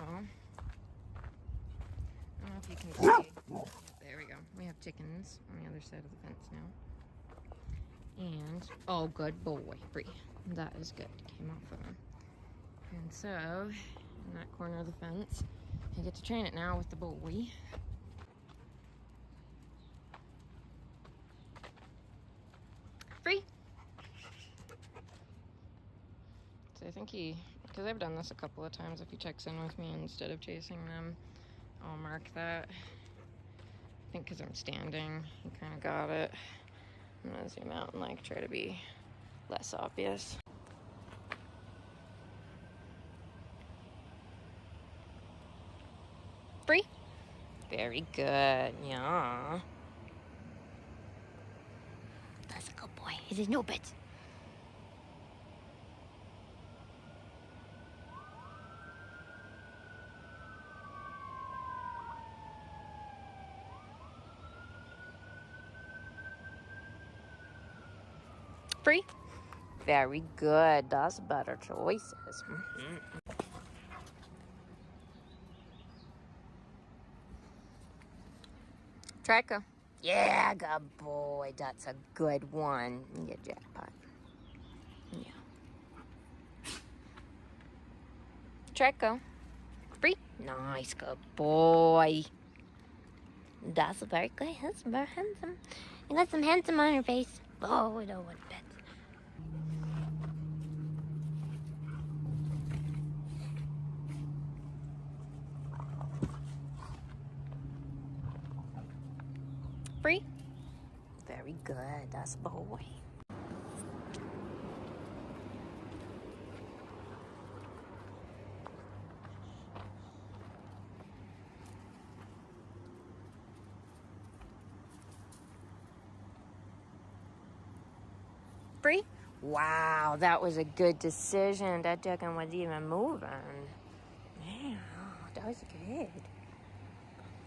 don't know if you can see. There we go. We have chickens on the other side of the fence now. And, oh, good boy, Bree. That is good. Came off of him. And so, in that corner of the fence, I get to train it now with the boy. Free. So I think because I've done this a couple of times, if he checks in with me instead of chasing them, I'll mark that. I think because I'm standing, he kind of got it. I'm gonna zoom out and like try to be less obvious. Free. Very good. Yeah. That's a good boy. He's a new bit. Free. Very good. That's better choices. Trico. Yeah, good boy. That's a good one. Yeah, jackpot. Yeah. Trico. Free. Nice, good boy. That's a very good. That's very handsome. You got some handsome on your face. Oh, I don't want pets. Free. Very good. That's a boy. Free. Wow, that was a good decision. That chicken was even moving. Man, that was good.